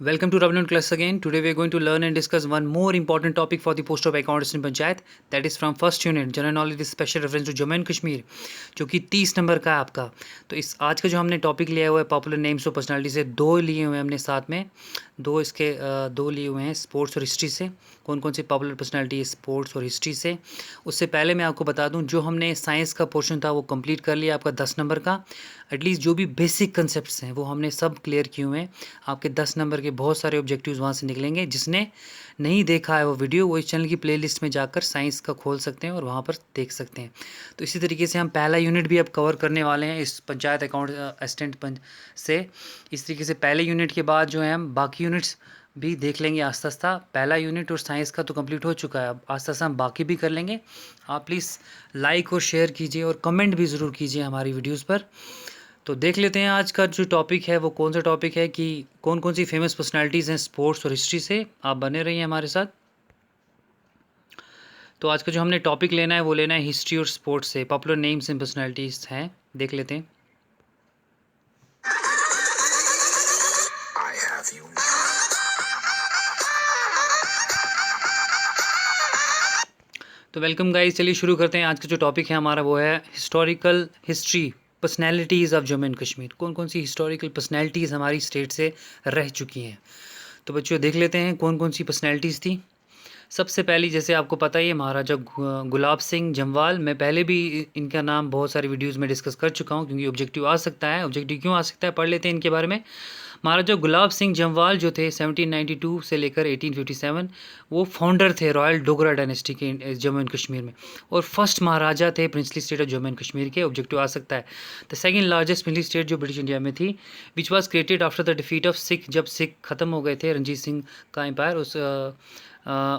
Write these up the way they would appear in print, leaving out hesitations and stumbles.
Welcome to Ravinan class again. Today we are going to learn and discuss one more important topic for the post of accountants in Panchayat. That is from first unit General Knowledge with special reference to Jammu and Kashmir, जो कि 30 number का है आपका. तो इस आज का जो हमने टॉपिक लिया हुआ है पॉपुलर नेम्स और पर्सनालिटी से दो लिए हुए हैं हमने साथ में. दो लिए हुए हैं स्पोर्ट्स और हिस्ट्री से. कौन कौन सी पॉपुलर पर्सनालिटी है स्पोर्ट्स और हिस्ट्री से. उससे पहले मैं आपको बता दूं जो हमने साइंस का पोर्शन था वो कंप्लीट कर लिया आपका 10 नंबर का. एटलीस्ट जो भी बेसिक कंसेप्ट्स हैं वो हमने सब क्लियर किए हुए हैं. आपके 10 नंबर के बहुत सारे ऑब्जेक्टिव्स वहाँ से निकलेंगे. जिसने नहीं देखा है वो वीडियो वो इस चैनल की प्लेलिस्ट में जाकर साइंस का खोल सकते हैं और वहाँ पर देख सकते हैं. तो इसी तरीके से हम पहला यूनिट भी अब कवर करने वाले हैं इस पंचायत अकाउंट असिस्टेंट पंच से. इस तरीके से पहले यूनिट के बाद जो है हम बाकी यूनिट्स भी देख लेंगे आस्ता आस्ता. पहला यूनिट और साइंस का तो कंप्लीट हो चुका है, अब आस्ता आस्ता हम बाकी भी कर लेंगे. आप प्लीज़ लाइक और शेयर कीजिए और कमेंट भी ज़रूर कीजिए हमारी वीडियोस पर. तो देख लेते हैं आज का जो टॉपिक है वो कौन सा टॉपिक है कि कौन कौन सी फेमस पर्सनालिटीज़ हैं स्पोर्ट्स और हिस्ट्री से. आप बने रहिए हमारे साथ. तो आज का जो हमने टॉपिक लेना है वो लेना है हिस्ट्री और स्पोर्ट्स से. पॉपुलर नेम्स एंड पर्सनालिटीज़ हैं, देख लेते हैं. तो वेलकम गाइस, चलिए शुरू करते हैं. आज का जो टॉपिक है हमारा वो है historical history personalities of Jammu and Kashmir. कौन कौन सी हिस्टोरिकल पर्सनैलिटीज़ हमारी स्टेट से रह चुकी हैं. तो बच्चों देख लेते हैं कौन कौन सी पर्सनैलिटीज़ थी. सबसे पहली जैसे आपको पता ही है महाराजा गुलाब सिंह जम्वाल. मैं पहले भी इनका नाम बहुत सारी वीडियोस में डिस्कस कर चुका हूं क्योंकि ऑब्जेक्टिव आ सकता है. ऑब्जेक्टिव क्यों आ सकता है पढ़ लेते हैं इनके बारे में. महाराजा गुलाब सिंह जम्वाल जो थे 1792 से लेकर 1857 वो फाउंडर थे रॉयल डोगरा डायनेस्टी के जम्मू एंड कश्मीर में. और फर्स्ट महाराजा थे princely state of Jammu and Kashmir के. ऑब्जेक्टिव आ सकता है. The second largest princely state जो ब्रिटिश इंडिया में थी which was created after the defeat of Sikh. जब सिख खत्म हो गए थे रणजीत सिंह का एम्पायर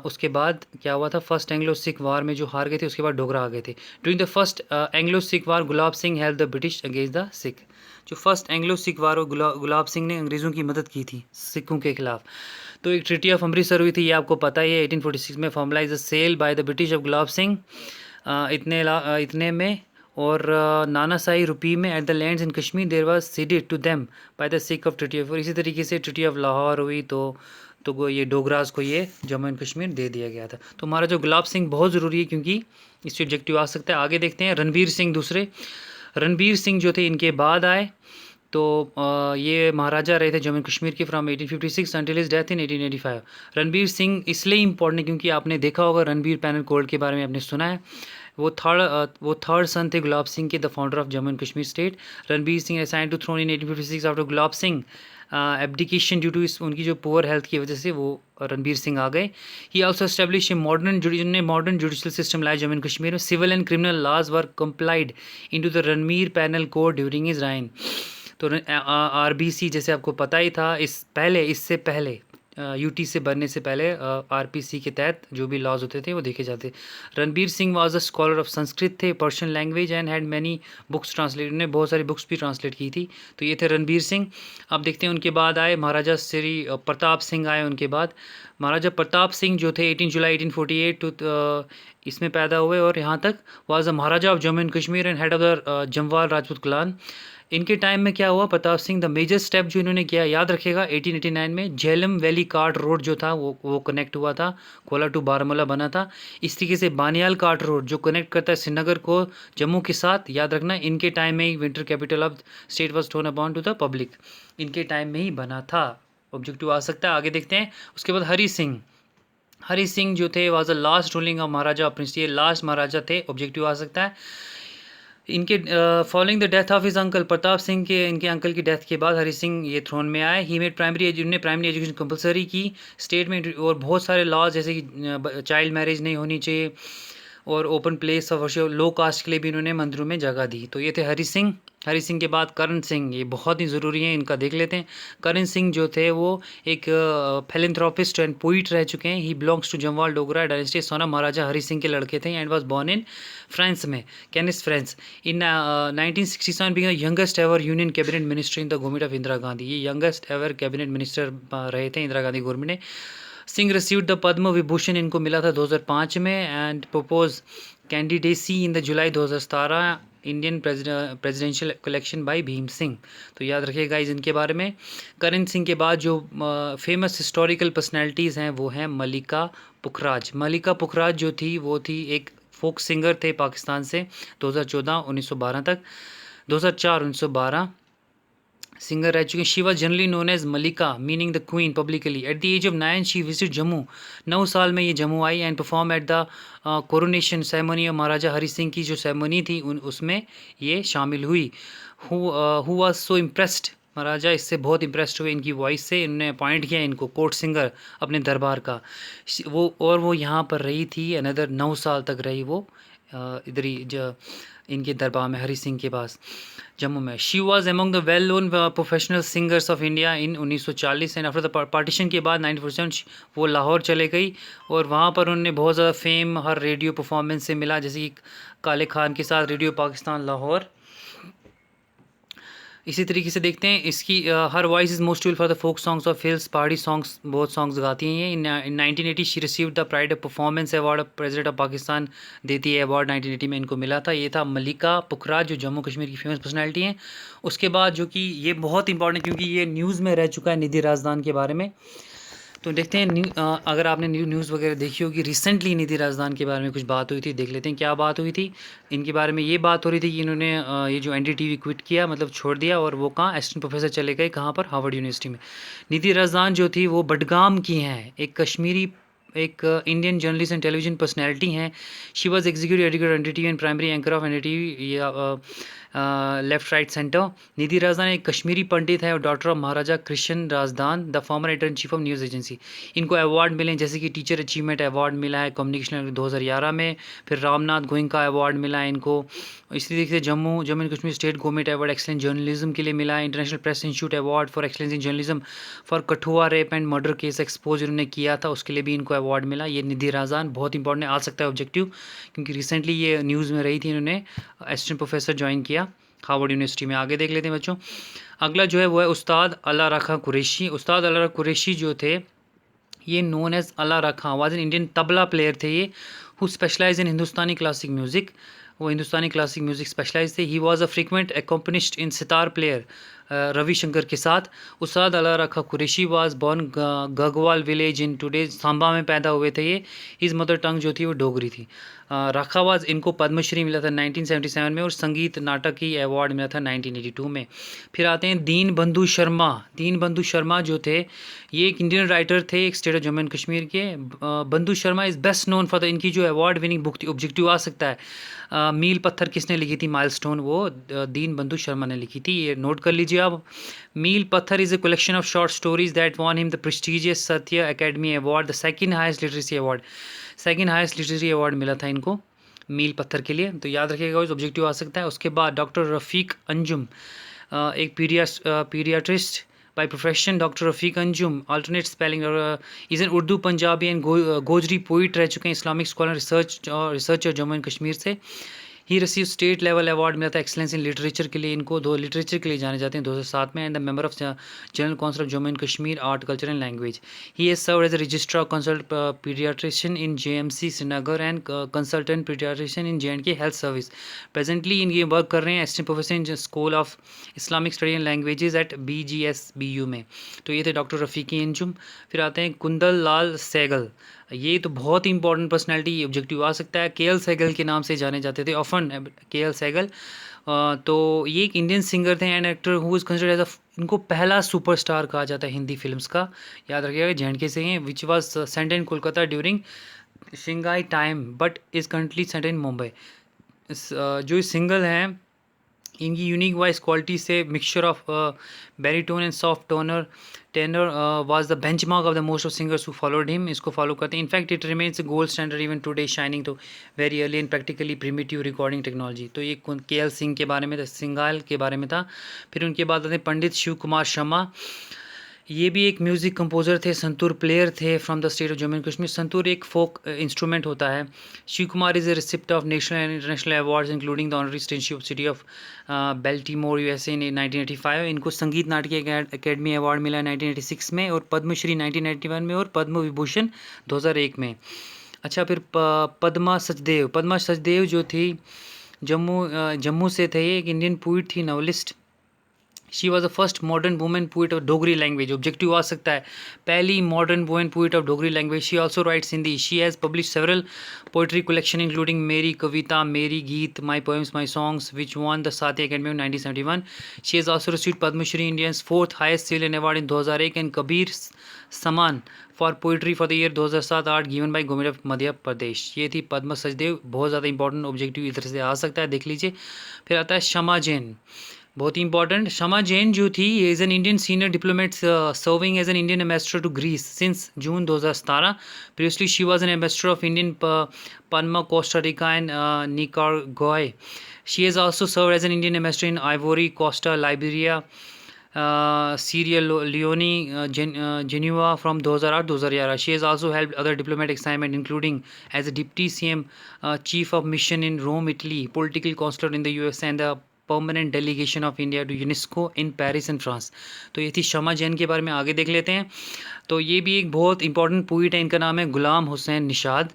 उसके बाद क्या हुआ था फर्स्ट एंग्लो सिख वार में जो हार गए थे उसके बाद डोगरा आ गए थे. During the first Anglo Sikh war Gulab Singh help the British against the Sikh. जो फर्स्ट एंग्लो सिख वार और गुलाब सिंह ने अंग्रेज़ों की मदद की थी सिखों के खिलाफ. तो एक ट्रीटी ऑफ अमृतसर हुई थी, ये आपको पता ही है. 1846 में formalize the sale by the British of Gulab Singh इतने में. और नानासाई रुपी में at the lands in Kashmir there was ceded to them by the Sikh of treaty of. और इसी तरीके से ट्रीटी ऑफ लाहौर हुई तो ये डोगरास को ये जम्मू एंड कश्मीर दे दिया गया था. तो हमारा जो गुलाब सिंह बहुत ज़रूरी है क्योंकि इससे ऑब्जेक्टिव आ सकता है. आगे देखते हैं रणबीर सिंह दूसरे. रणबीर सिंह जो थे इनके बाद आए. तो ये महाराजा रहे थे जम्मू एंड कश्मीर के from 1856 until his death in 1885. Ranbir Singh इसलिए इम्पॉर्टेंट है क्योंकि आपने देखा होगा रणबीर पैनल कोड के बारे में आपने सुना है. वो थर्ड सन थे गुलाब सिंह के, the founder of Jammu and Kashmir state. Ranbir Singh assign to throne in 1856 after Gulab Singh abdication due to उनकी जो पुअर हेल्थ की वजह से वो रणबीर सिंह आ गए. He also establish a modern judicial system लाया जम्मू एंड कश्मीर में. Civil and criminal laws were complied into the Ranbir penal code during his reign. तो आरबीसी जैसे आपको पता ही था इससे पहले यूटी से बनने से पहले आरपीसी के तहत जो भी लॉज होते थे वो देखे जाते. Ranbir Singh was a scholar of Sanskrit थे, Persian language and had many books translate. उन्होंने बहुत सारी बुक्स भी ट्रांसलेट की थी. तो ये थे रणबीर सिंह. अब देखते हैं उनके बाद आए महाराजा श्री प्रताप सिंह आए उनके बाद. महाराजा प्रताप सिंह जो थे 18 जुलाई 1848 इसमें पैदा हुए और यहाँ तक was the Maharaja of Jammu and Kashmir and head of the Jamwal Rajput clan. इनके टाइम में क्या हुआ Pratap Singh the major step जो इन्होंने किया याद रखेगा 1889 में झेलम वैली कार्ट रोड जो था वो कनेक्ट हुआ था, कोला टू बारामूला बना था. इस तरीके से बानियाल कार्ट रोड जो कनेक्ट करता है श्रीनगर को जम्मू के साथ, याद रखना इनके टाइम में ही winter capital of state was thrown upon to the public. इनके टाइम में ही बना था. ऑब्जेक्टिव आ सकता है. आगे देखते हैं. उसके बाद हरी सिंह जो थे was the last ruling of Maharaja of Prince. ये लास्ट महाराजा थे. ऑब्जेक्टिव आ सकता है. इनके following the death of his uncle Pratap Singh के इनके अंकल की डेथ के बाद हरी सिंह ये थ्रोन में आए. ही मेड उन्होंने प्राइमरी एजुकेशन कंपलसरी की स्टेट में. और बहुत सारे लॉज जैसे कि चाइल्ड मैरिज नहीं होनी चाहिए और open place of worship low caste के लिए भी इन्होंने मंदिरों में जगह दी. तो ये थे हरी सिंह. हरी सिंह के बाद करण सिंह, ये बहुत ही ज़रूरी है, इनका देख लेते हैं. करण सिंह जो थे वो एक फिलेंथ्रोपिस्ट एंड पोइट रह चुके हैं. He belongs to Jamwal Dogra dynasty, son of Maharaja Hari Singh के लड़के थे and was born in France में, Cannes France. In 1967 became youngest ever union cabinet minister in the government of Indira Gandhi. ये यंगेस्ट एवर कैबिनेट मिनिस्टर रहे थे इंदिरा गांधी गवर्नमेंट ने. सिंह रिसीव्ड द पद्म विभूषण, इनको मिला था 2005 में. And propose candidacy in the July 2017 Indian presidential collection bye Bhim Singh. तो याद रखिएगा गाइस इनके बारे में। करण सिंह के बाद जो फेमस हिस्टोरिकल पर्सनैलिटीज़ हैं वो हैं मल्लिका पुखराज। मल्लिका पुखराज जो थी वो थी एक फोक सिंगर थे पाकिस्तान से 2014 1912 तक, 2004 1912 सिंगर रह चुके हैं। She was generally known as Malika meaning the queen publicly. At the age of 9 she visit Jammu. 9 साल में ये जम्मू आई and perform at the coronation ceremony of Maharaja Hari Singh की जो सेरेमनी थी उसमें ये शामिल हुई। Who was so impressed, Maharaja इससे बहुत इम्प्रेस्ड हुए इनकी वॉइस से, इन्होंने अपॉइंट किया इनको कोर्ट सिंगर अपने दरबार का। वो यहाँ पर रही थी अनदर 9 साल तक रही वो इधर ही इनके दरबार में हरि सिंह के पास जम्मू में। She was among the well known professional singers of India in 1940 and after the partition के बाद 90% वो लाहौर चले गई और वहाँ पर उन्होंने बहुत ज़्यादा फेम हर रेडियो परफॉर्मेंस से मिला, जैसे कि काले खान के साथ रेडियो पाकिस्तान लाहौर। इसी तरीके से देखते हैं इसकी her voice is most for the folk songs of hills, Pahari songs बहुत सॉन्ग्स गाती हैं ये। In 1980 she received the pride of performance award of president of Pakistan देती है अवार्ड 1980 में इनको मिला था। ये था मल्लिका पुखराज जो जम्मू कश्मीर की फेमस पर्सनैलिटी हैं। उसके बाद जो कि ये बहुत इंपॉर्टेंट क्योंकि ये न्यूज़ में रह चुका है निधि राजदान के बारे में। तो देखते हैं अगर आपने न्यूज़ वगैरह देखी होगी रिसेंटली निधि राजदान के बारे में कुछ बात हुई थी, देख लेते हैं क्या बात हुई थी। इनके बारे में ये बात हो रही थी कि इन्होंने ये जो एनडीटीवी क्विट किया मतलब छोड़ दिया और वो कहाँ असिस्टेंट प्रोफेसर चले गए कहाँ पर, हार्वर्ड यूनिवर्सिटी में। निधि राजदान जो थी वो बडगाम की हैं, एक कश्मीरी एक Indian journalist and television personality हैं। She was executive editor NDTV and primary anchor of NDTV या left right centre. Nidhi Razdan एक कश्मीरी पंडित है और daughter of Maharaja Krishna Razdan the former editor in chief of news agency. इनको अवार्ड मिले जैसे कि टीचर अचीवमेंट अवार्ड मिला है कम्युनिकेशन 2011 में, फिर रामनाथ गोइंका अवार्ड मिला है इनको। इसी तरीके से Jammu and Kashmir state government award excellence journalism के लिए मिला है। International press institute award for excellence in journalism for Kathua rape and murder case expose इन्होंने किया था, उसके लिए भी इनको अवार्ड मिला। ये निधि राजदान बहुत इंपॉर्टेंट आ सकता है ऑब्जेक्टिव क्योंकि रिसेंटली ये न्यूज़ में रही थी, इन्होंने असिस्टेंट प्रोफेसर ज्वाइन किया हार्वर्ड यूनिवर्सिटी में। आगे देख लेते हैं बच्चों। अगला जो है वो है उस्ताद अला रखा कुरैशी। उस्ताद अला रखा कुरैशी जो थे ये known as Alla Rakha was an Indian tabla player थे ये who specialize in Hindustani classic music. वो हिंदुस्तानी क्लासिक म्यूज़िक स्पेशलाइज थे। He was a frequent accompanist in sitar player Ravi Shankar के साथ। Ustad Alla Rakha Qureshi was born Gagwal village in today Samba में पैदा हुए थे ये। हिज मदर टंग जो थी वो डोगरी थी। राखावाज इनको पद्मश्री मिला था 1977 में और संगीत नाटक की अवार्ड मिला था 1982 में। फिर आते हैं दीन बंधु शर्मा। दीन बंधु शर्मा जो थे ये एक इंडियन राइटर थे एक state of Jammu and Kashmir के। बंधु Sharma is best known for the इनकी जो अवार्ड विनिंग बुक थी ऑब्जेक्टिव आ सकता है मील पत्थर किसने लिखी थी, माइलस्टोन वो दीन बंधु शर्मा ने लिखी थी, ये नोट कर लीजिए आप। Meel Patthar is a collection of short stories that won him the prestigious Satya academy award the second highest literacy award. Second highest literary award मिला था इनको मील पत्थर के लिए, तो याद रखिएगा इस ऑब्जेक्टिव आ सकता है। उसके बाद डॉक्टर रफ़ीक अंजुम एक पीडियाट्रिस्ट by profession. Doctor Rafiq Anjum alternate spelling is an Urdu Punjabi and Gojri poet रह चुके हैं, Islamic scholar researcher Jammu and Kashmir से। ही रिसीव स्टेट लेवल अवार्ड मिला था एक्सलेंस इन लिटरेचर के लिए इनको, दो लिटरेचर के लिए जाने जाते हैं 2007 में। And the member of general council of Jammu and Kashmir art culture and language. He has served as a registrar consult paediatrician in JMC Srinagar and consultant paediatrician in J and K health service. Presently इनके work कर रहे हैं assistant professor in school of Islamic study and languages at BGSBU में। तो ये थे doctor Rafiqui Anjum. फिर आते हैं कुंदन लाल सहगल। ये तो बहुत ही इंपॉर्टेंट पर्सनैलिटी ऑब्जेक्टिव आ सकता है। KL सहगल के नाम से जाने जाते थे ऑफन KL सहगल। तो ये एक इंडियन सिंगर थे and actor who is considered as a इनको पहला सुपरस्टार कहा जाता है हिंदी फिल्म्स का, याद रखिएगा जेएंडके से हैं, which was sent in Kolkata during शिंगाई time but is currently sent in Mumbai. जो सिंगल हैं इनकी यूनिक वॉइस क्वालिटी से mixture of baritone and soft toner tenor was the benchmark of the most of singers who followed him. इसको follow करते हैं। In fact it remains gold standard even today shining to very early and practically primitive recording technology. तो ये KL Singh के बारे में था, सिंगाल के बारे में था। फिर उनके बाद आते हैं पंडित शिव कुमार शर्मा। ये भी एक म्यूज़िक कंपोज़र थे, संतूर प्लेयर थे from the state of Jammu and Kashmir. Santoor एक फोक इंस्ट्रूमेंट होता है। Shiv Kumar is a receipt of national and international awards including the honorary citizenship city of Baltimore USA in 1985। इनको संगीत नाटकीय अकेडमी अवार्ड मिला 1986 में और पद्मश्री 1991 में और पद्म विभूषण 2001 में। अच्छा फिर पद्मा सचदेव। पद्मा सचदेव जो थी जम्मू से थे ये। एक इंडियन पोइट थी, novelist. She was the first modern women poet of Dogri language. Objective आ सकता है, पहली modern women poet of Dogri language. She also writes Hindi. She has publish several poetry collection including Meri Kavita, Meri Geet, my poems, my songs, which won the Saathi academy in 1971. She has also received Padma Shri, India's fourth highest civilian award in 2001, and Kabir Saman for poetry for the year 2007-8 given by government of Madhya Pradesh. ये थी पद्म सचदेव। बहुत ज़्यादा important objective इधर से आ सकता है, देख लीजिए। फिर आता है शमा जैन, बहुत ही इंपॉर्टेंट। शमा जैन जो थी, ये is an Indian senior diplomat serving as an Indian ambassador to Greece since June 2017। Previously she was an ambassador of Indian Panama, Costa Rica and Nicaragua. She has also serve as an Indian ambassador in Ivory Coast, Liberia, Sierra Leone, Geneva from 2008-2011. She has also helped other diplomatic assignments, including as a Deputy CM, Chief of Mission in Rome, Italy, Political Consulate in the US, and the permanent delegation of India to UNESCO in Paris and France. तो ये थी शमा जैन के बारे में। आगे देख लेते हैं। तो ये भी एक बहुत इंपॉर्टेंट पोइट है, इनका नाम है गुलाम हुसैन निषाद।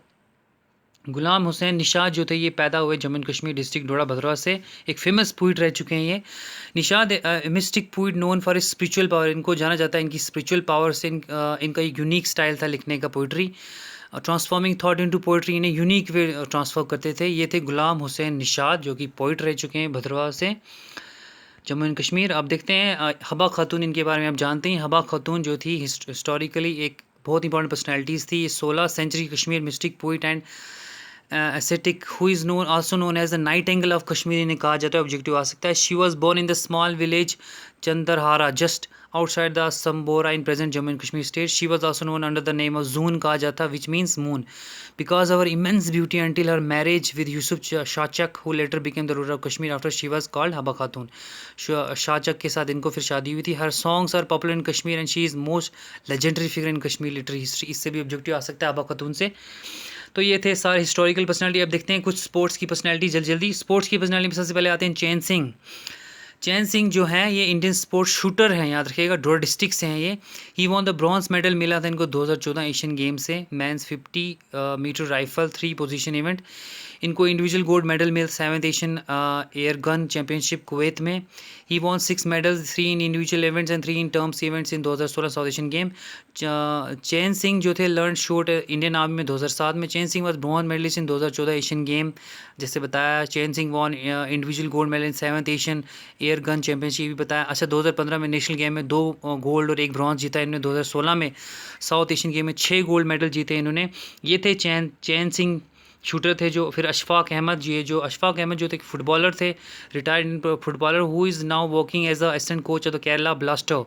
गुलाम हुसैन निषाद जो थे, ये पैदा हुए जम्मू एंड कश्मीर डिस्ट्रिक्ट डोडा भद्रवा से। एक फेमस पोइट रह चुके हैं ये। Nishad mistake poet known for इस स्पिरिचुअल पावर। इनको जाना जाता है इनकी स्पिरिचुअल पावर से। इनका एक यूनिक स्टाइल था लिखने का, poetry transforming thought into poetry, इन्हें यूनिक वे ट्रांसफर करते थे। ये थे गुलाम हुसैन निषाद, जो कि पोइट रह चुके हैं भद्रवा से, जम्मू एंड कश्मीर। अब देखते हैं हबा खातून, इनके बारे में आप जानते हैं। हबा खातून जो थी, हिस्टोरिकली एक बहुत इंपॉर्टेंट पर्सनैलिटीज़ थी। ये 16th century Kashmir mystic poet and ascetic who is known also known as the nightingale of Kashmir, इन्हें कहा जाता है। ऑब्जेक्टिव आ सकता है। She was born in the small village Chandarhara just outside the Sambora in present Jammu and Kashmir state. She was also known under the name of Zoon, कहा जाता, which means moon, because of her immense beauty until her marriage with Yusuf Shachak, who later became the ruler of Kashmir after she was called Haba Khatun. Shachak के साथ इनको फिर शादी हुई थी। Her songs are popular in Kashmir and she is most legendary figure in Kashmir literary history। इससे भी objective आ सकता है हबा खातून से। तो ये थे सारे हिस्टोरिकल पर्सनालिटी। अब देखते हैं कुछ स्पोर्ट्स की पर्सनालिटी जल्दी। स्पोर्ट्स की पर्सनालिटी में सबसे पहले आते हैं चैन सिंह। चैन सिंह जो हैं, ये इंडियन स्पोर्ट्स शूटर हैं, याद रखिएगा, डोडा डिस्ट्रिक्ट से हैं ये। He won the bronze medal, मिला था इनको 2014 एशियन गेम से, men's 50 metre rifle 3 position event. इनको इंडिविजुअल गोल्ड मेडल मिल 7th Asian air gun championship Kuwait में। He won 6 medals, 3 in individual events and 3 in terms events in 2016 South Asian game. Chain Singh जो थे learn shoot Indian army में 2007 में। Chain Singh was bronze medalist in 2014 Asian game, जैसे बताया। Chain Singh won individual gold medal in 7th Asian air gun championship भी बताया। अच्छा, 2015 में नेशनल गेम में 2 गोल्ड और 1 ब्रॉन्ज जीता इन्होंने। 2016 में साउथ एशियन गेम में 6 गोल्ड मेडल जीते इन्होंने। ये थे चैन सिंह, शूटर थे जो। फिर अशफाक अहमद जी, जो अशफाक अहमद जो थे फुटबॉलर थे, retired footballer, who is now working as a assistant coach of the Kerala Blaster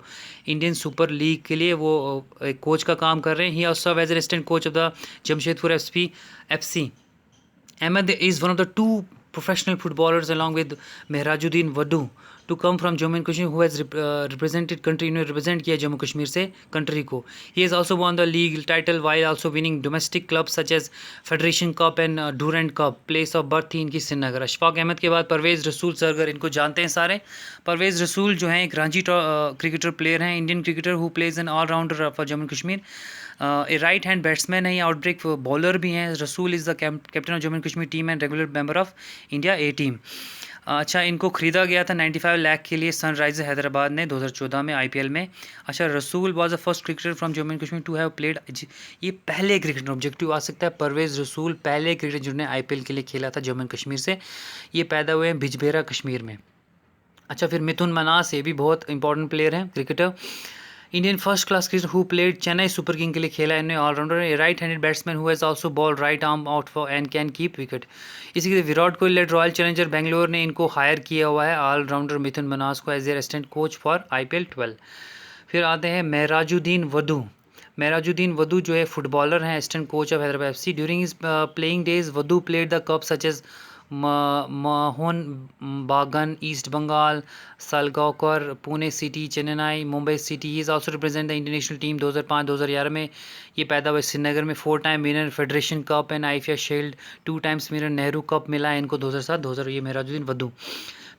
Indian Super League के लिए वो एक कोच का काम कर रहे हैं। He also serve as an assistant coach of the Jamshedpur FC। Ahmed is one of the 2 professional footballers along with Mehrajuddin Wadu to come from Jammu and Kashmir, who has represented country, इन्होंने represent किया जम्मू कश्मीर से country को। He has also won the league title while also winning domestic clubs such as Federation Cup and Durand Cup। Place of birth थी इनकी श्रीनगर। अशफाक अहमद के बाद परवेज़ रसूल सरगर, इनको जानते हैं सारे। परवेज़ रसूल जो हैं एक रांची क्रिकेटर प्लेयर हैं, Indian cricketer who plays an allrounder for Jammu Kashmir. A right hand batsman है, आउटब्रेक बॉलर भी हैं। Rasool is the captain of Jammu Kashmir team and regular member of India A team. अच्छा, इनको ख़रीदा गया था 95 लाख के लिए सनराइजर हैदराबाद ने 2014 में IPL में। अच्छा, Rasool was the first cricketer from Jammu and Kashmir to have played. ये पहले क्रिकेटर, ऑब्जेक्टिव आ सकता है, परवेज़ रसूल पहले क्रिकेटर जिन्होंने IPL के लिए खेला था जम्मू एंड कश्मीर से। ये पैदा हुए हैं बिजबेहरा कश्मीर में। अच्छा, फिर मिथुन मनास, ये भी बहुत इंपॉर्टेंट प्लेयर हैं, cricketer. Indian first class cricketer who played Chennai Super King के लिए खेला, इन्हें ऑलराउंडर है। Right handed batsman who has also bowl right arm out for and can keep wicket. इसी के Virat Kohli led Royal Challenger Bangalore ने इनको हायर किया हुआ है, ऑलराउंडर मिथुन मनास को, as a assistant coach for IPL 12। फिर आते हैं महराजुद्दीन वदू। महराजुद्दीन वदू जो है फुटबॉलर हैं, assistant coach of Hyderabad FC। During his playing days वदू played the cup such as Mohun Bagan, East Bengal, Salgaocar, Pune city, Chennai, Mumbai city. He is also represent the international team 2005-2011 में। ये पैदा हुए श्रीनगर में। 4 time winner federation cup and IFA shield, 2 times winner Nehru cup मिला है इनको 2007-2000। ये महराजुद्दीन वदू।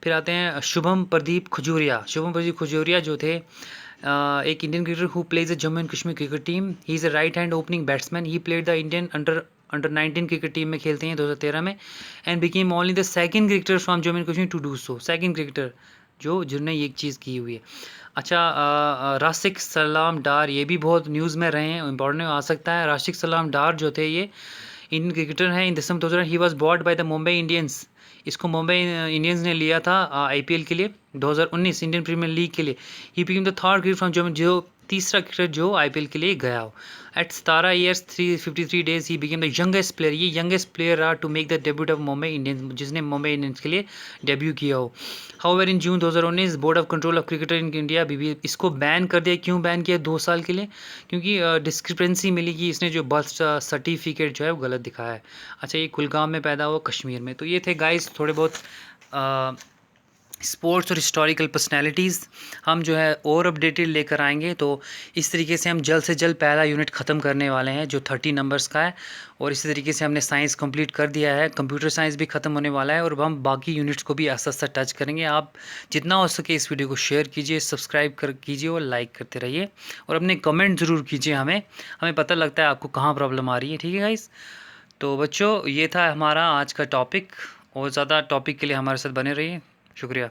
फिर आते हैं शुभम प्रदीप खजूरिया। शुभम प्रदीप खजूरिया जो थे एक Indian cricketer who plays the Jammu and Kashmir cricket team. He is a right hand opening batsman. He played the Indian under under 19 cricket team में खेलते हैं 2013 में, and became only the second cricketer from Jammu and Kashmir to do so, second cricketer जिन्होंने ये चीज़ की हुई है। अच्छा, राशिक सलाम डार ये भी बहुत न्यूज़ में रहे हैं, इंपॉर्टेंट आ सकता है। राशिक सलाम डार जो थे ये इंडियन क्रिकेटर हैं। इन दिसंबर 2000 he was bought by the Mumbai Indians, इसको मुंबई इंडियंस ने लिया था आईपीएल के लिए 2019 इंडियन प्रीमियर लीग के लिए। He became the third cricketer from Jammu, जो तीसरा क्रिकेटर जो आईपीएल के लिए गया हो। At 17 years 353 days he became the youngest player, ये यंगेस्ट प्लेयर रहा to make the debut of Mumbai Indians, जिसने मुंबई इंडियंस के लिए डेब्यू किया हो। However in June 2019 board of control of cricketer in India BB इसको बैन कर दिया। क्यों बैन किया 2 साल के लिए? क्योंकि डिस्क्रिपेंसी मिली कि इसने जो बर्थ सर्टिफिकेट जो है वो गलत दिखाया है। अच्छा, ये कुलगाम में पैदा हुआ, कश्मीर में। तो ये थे गाइस थोड़े बहुत स्पोर्ट्स और हिस्टोरिकल पर्सनैलिटीज़। हम जो है और अपडेटेड लेकर आएंगे। तो इस तरीके से हम जल्द से जल्द पहला यूनिट ख़त्म करने वाले हैं जो 30 नंबर्स का है, और इसी तरीके से हमने साइंस कंप्लीट कर दिया है, कंप्यूटर साइंस भी ख़त्म होने वाला है, और हम बाकी यूनिट्स को भी आस्ता आस्ता टच करेंगे। आप जितना हो सके इस वीडियो को शेयर कीजिए, सब्सक्राइब कर कीजिए और लाइक करते रहिए, और अपने कमेंट ज़रूर कीजिए। हमें पता लगता है आपको कहाँ प्रॉब्लम आ रही है। ठीक है गाइस, तो बच्चों ये था हमारा आज का टॉपिक, और ज़्यादा टॉपिक के लिए हमारे साथ बने रहिए। शुक्रिया।